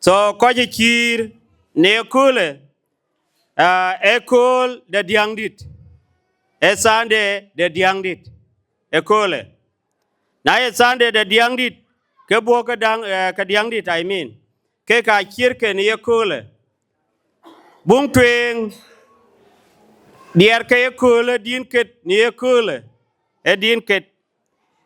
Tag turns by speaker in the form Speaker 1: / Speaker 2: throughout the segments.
Speaker 1: So ko je kir ne kule ekol de diangdit. Esande de diangdit. Ekole. Na esande de diangdit ke bo ka dang ka diangdit I mean. Ke ka kir ke ne ekole. Bung tweng dier ke ekole din ket ne ekole. E din ket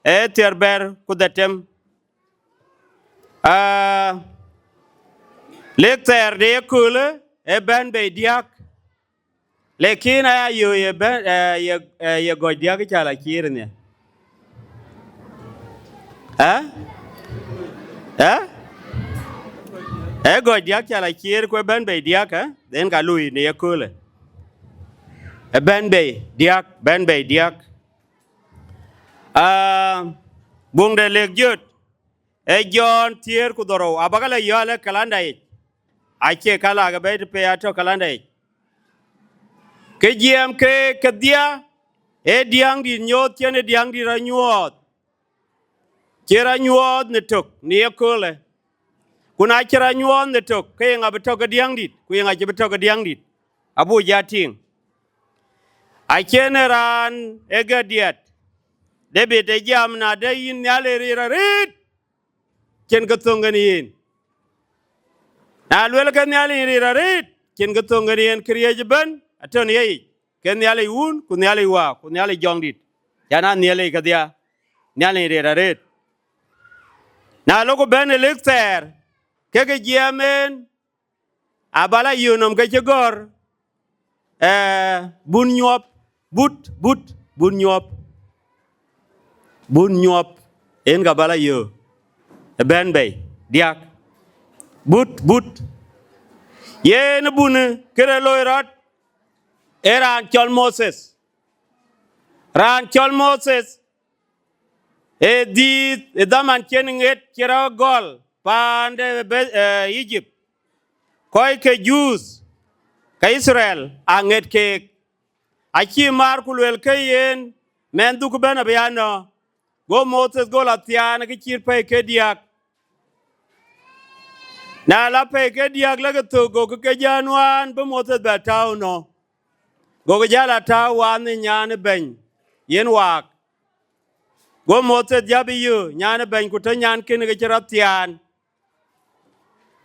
Speaker 1: e terber kudatem. Lekter de ekole e ben be diak. Lekin aya yo ye ben ye go diak chala kir ne. E go diak chala kir ko ben be diak den ka lui ne ekole. E ben be diak. Bung de lek jut. E John tier ku doro abagala yale kalanda ich. Ache kala ga be pe ato kalanda ich. Ke jiem ke dia e diang di nyot chene diang di ra nyot. Chera nyot ne tok ni ekole. Kuna chera nyot ne tok ke nga beto ga diang dit ku nga je beto ga diang dit. Abu jating. Achene ran e ga diet. Debe de jam na de yin nyale rira rit. Chen ga tongan yin. Na lwel ka nyale rira rit. Chen ga tongan yin kriya jiban. Aton yei. Ken nyale un ku nyale wa ku nyale jong dit. Yana nyale ka dia. Nyale rira rit. Na loko ben elekter. Keke jiamen. Abala yunom ke chegor. Bun nyop. Bun nyop. Bun nyop. En gabala yu. Ben bay. Diak. But. Ye ne bune. Kere loirat. Ran chol Moses. Ran chol Moses. E daman cheninget kira gol. Pande Egypt. Koi ke Jews. Ka Israel. Anget ke. Achi markulwel ke yen. Men duk ben abiano. Go Moses go la tiana ke chirpe ke diak. Na la pe ke diak la ke to go ke januan be Moses ba tao no. Go ke jala tao wan ni nyane ben. Yen wak. Go Moses jabi yu nyane ben ku te nyan ken ke chira tian.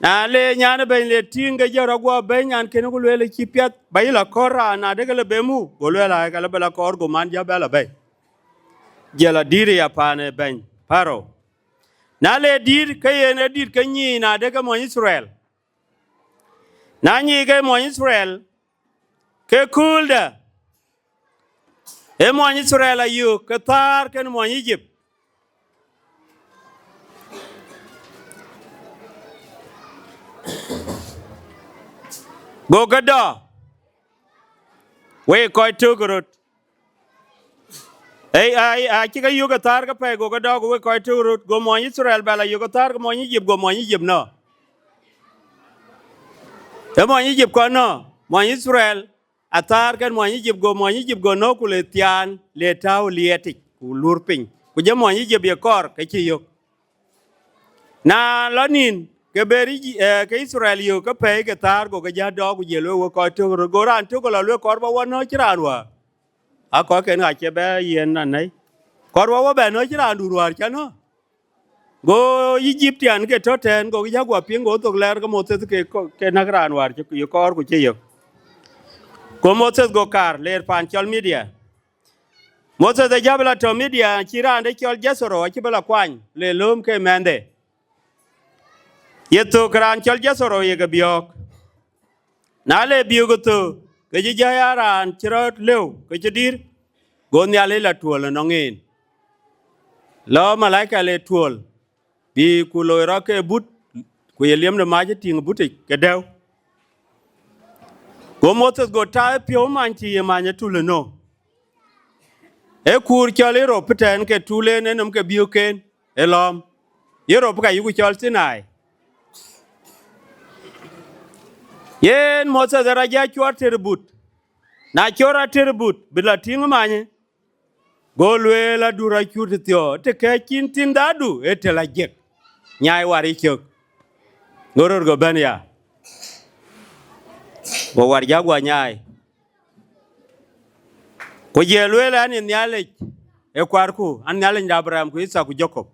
Speaker 1: Na le nyane ben le tinga jara go ben nyan ken ku le chipiat ba ila kora na de le bemu. Go le la ka le bela kor go man jabela be. Jela diri ya pane ben. Paro. Na le dir ke yene dir ke nyi na de ke mo Israel. Na nyi ke mo Israel ke kulda. E mo Israel ayu ke tar ke mo Egypt. Go gada. We koi tugurut. Ai chika yu ke tar ke pe go gada go we koi tugurut go mo Israel bala yu ke tar ke mo Egypt go mo Egypt no. E mo Egypt ko no. Mo Israel atar kan mo Egypt go no ku le tian le tau lietik ku lurping. Ku je mo Egypt ye kor ke chi yu. Na lonin ke beri ke Israel yu ke pe ke tar go ke ja do ku je lo ko to go ran to ko lo kor ba wono chiran wa a ko ke na che be yen na nei kor wa be no chiran du war cha no go Egyptian ke to ten go ja go pin go to ler ko mo te ke na ran war che yu kor ku che yu ko Moses go kar ler pan chol media Moses de jabla to media chiran de chol jesoro chi bela kwan le lum ke mende Yeto kran chol jasoro ye gabiok. Na le biu goto. Ke jaya ran chirot lew. Ke jidir. Gonya le la tuol no ngin. Lo malaika le tuol. Bi kulo roke but. Ku ye liem de maje ting butik ke dew. Go Moses go tae pio manchi ye manye tule no. E kur chol e ro peten ke tule ne num ke biu ken. Elom. Ye ro ka yugu chol Sinai. Yen Moses raja chwar terbut. Na chora terbut bila ting manye. Go la dura chutitio te ke chin tin dadu etela jek. Nyai wari chok. ngoror go ben ya wo war ja gwa nyai ko je lwela ni nyale e kwarku an nyale Abraham ku Isa ku Jacob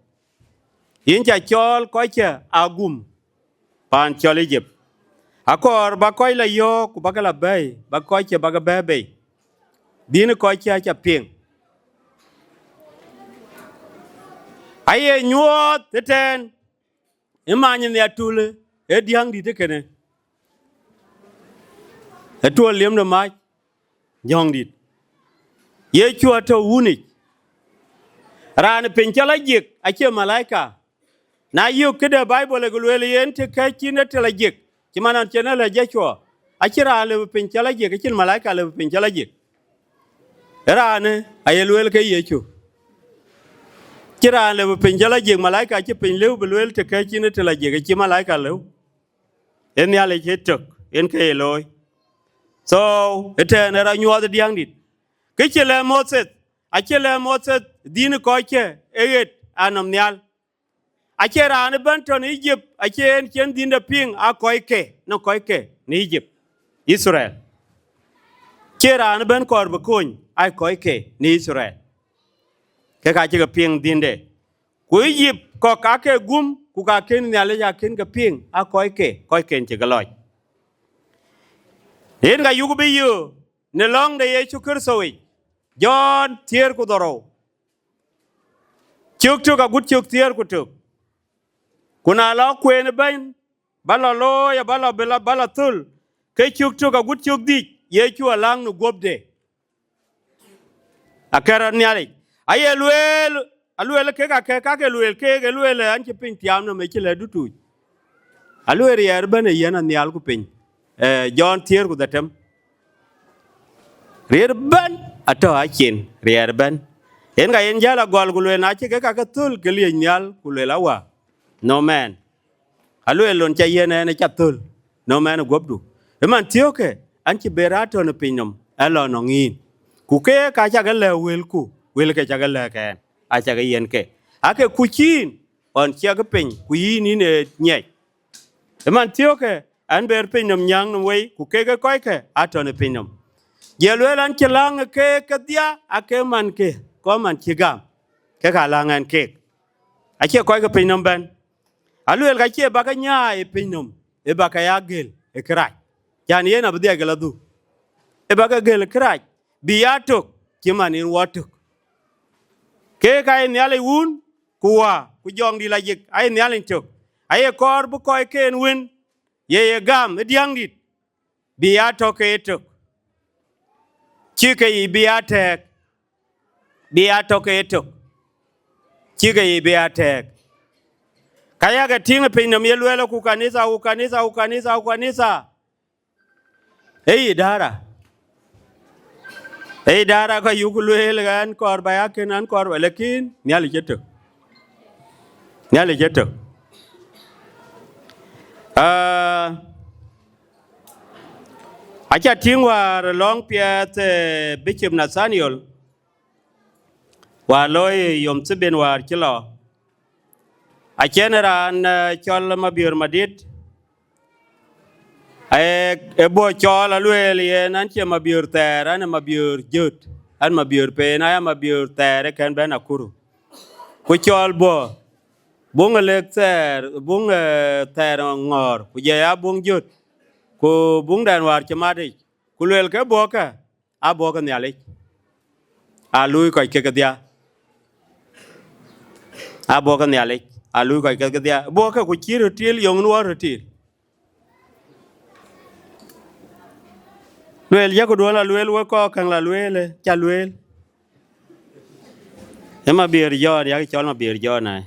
Speaker 1: incha chol ko che agum pan chol Egypt akor ba koy la yo ku bagala bay ba koy che baga bebe din ko che cha ping aye nyuot teten imany ne atule e diang di te kene e to liem no ma jong dit ye chua to uni ran pen chala jik ache malaika na yu kede bible go le yen te ka chine te la jik ti manan chene la je chua achira le pen chala jik achin malaika le pen chala jik ran aye lwel ke ye chu chira le pen chala jik malaika chi pen le lwel te ka chine te la jik chi malaika le en ya le chetok en ke loy so eten era nyuot diang dit ke chele Moses din ko che eget anom nyal achera ne banton Egypt achen chen din da ping a koike no koike ni Egypt Israel chera ne ben kor bkon ai koike ni Israel ke ka che ping din de ku Egypt ko ka ke gum ku ka ken nyale ya ken ka ping a koike che galoj en ga yugo be yu ne long de Yesu Kristo wi John tier ku doro chuk a gut chuk tier ku tuk kuna la kwen ben bala lo ya bala tul ke chuk a gut chuk di Yesu alang nu gobde akara nyali aye luel ke ka luel ke luel an chi pin tiam no me chile dutu aluel yer ben yana nyal ku pin John tier ku datem rir ban ato achin rir ban en ga en jala gol ku luel na chi ke ka tul ke li nyal ku luel awa no man aluel lon cha yene ne cha tul no man gobdu e man tioke an chi berato no pinom alo no ngin ku ke ka cha ga le wel ke cha ga le ke a cha ga yen ke ake ku chin on cha ga pin ku yi ni ne nye e man tioke an ber pinom nyang no we ku ke ga ko ke ato no pinom ye luel an chi lang ke dia ake man ke ko man chi gam ke ka lang an ke a che ko ga pinom ben aluel ga che ba ga nya e pinom e ba ka ya gel e kra yani yena bu dia ga du e ba ga gel kra biatok kimanin watok ke kai nyale un kuwa ku jong di lajik ai nyale tok ai kor bu koy ken win ye gam diang dit biatok etok chike yi biatok etok chike yi biatek kaya ga tinga pe no mielwelo ku kanisa ei dara ko yugulwel gan kor baya kenan kor lekin nyali jeto acha tingwar long piat Bishop Nathaniel wa loy yom tben war kilo a generan chol mabior madit e bo chol alwel ye nan che mabior ter an mabior jot an mabior pe na ya mabior ter ken ben akuru ku chol bo bung lecter bung ter ngor ku je ya bung jot ku bung dan war chamadi ku lel ke bo ka a bo ka nyale a lui ko ke dia a bo ka nyale a lui ko ke dia bo ka ku chiru til yong nuor til luel ya ko dola luel wo ko kan la luel cha luel ema bir yo ya chol ma bir yo na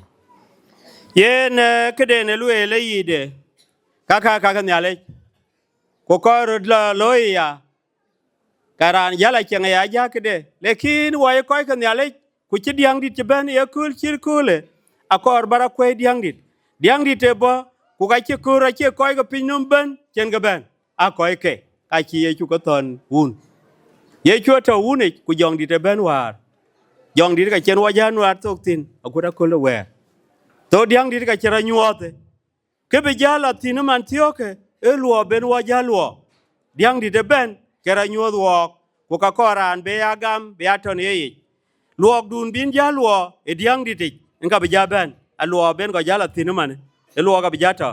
Speaker 1: yen kede ne luel yide ka kan yale ko ko la loya karan yala chenga ya ja kede lekin wo ko kan yale ku chi diang dit ben ya kul chir kule akor bara ko diang dit te bo ku ga chi kura chi ko ga pinnum ben chen ga ben a ko ke ka chi ye chu ko ton un ye chu to un ku jong dit te ben war jong dit ka chen wa jan war tok tin aku da ko le we to diang dit ka chera nyuote ke be jala tinu man tioke e luo ben wa jaluo diang di de ben kera nyuo luo ko ka koran be agam be aton ye luo dun bin jaluo e diang di ti nga be jaben a luo ben ko jala tinu man e luo ga be jata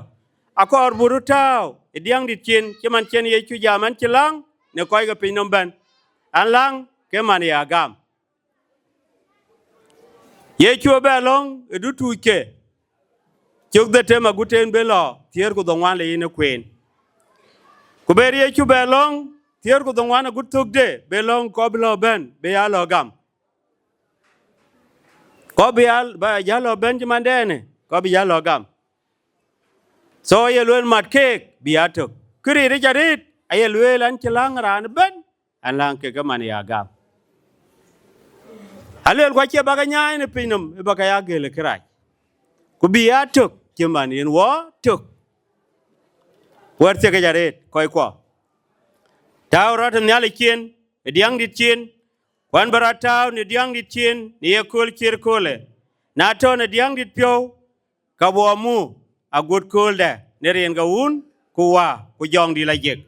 Speaker 1: akor burutao e diang di chin che man chen ye chu jaman chilang ne koy ga pinom ben an lang ke man ya gam ye chu be long e du tu ke chuk de tema guten be lo tier ko dongwan le ine queen ko ber ye chu be long tier ko dongwan gutuk de be long ko blo ben be ya lo gam ko be al ba ya lo ben mandene ko be ya lo gam so ye luen mat kek bi atok kri ri jarit ay luen an chilang ran ben an lang ke ga man ya gam alel ko che baga nyaay ne pinum e baga ya gele krai ko bi atok che man yen wo tok warte ga jarit koy ko taw rat nyale kien e diang dit kien wan barataw ne diang dit kien ne ye kol kir kole na to ne diang dit pyo ka bo mu a gut kol de ne ren ga un ku wa ku jong di la jek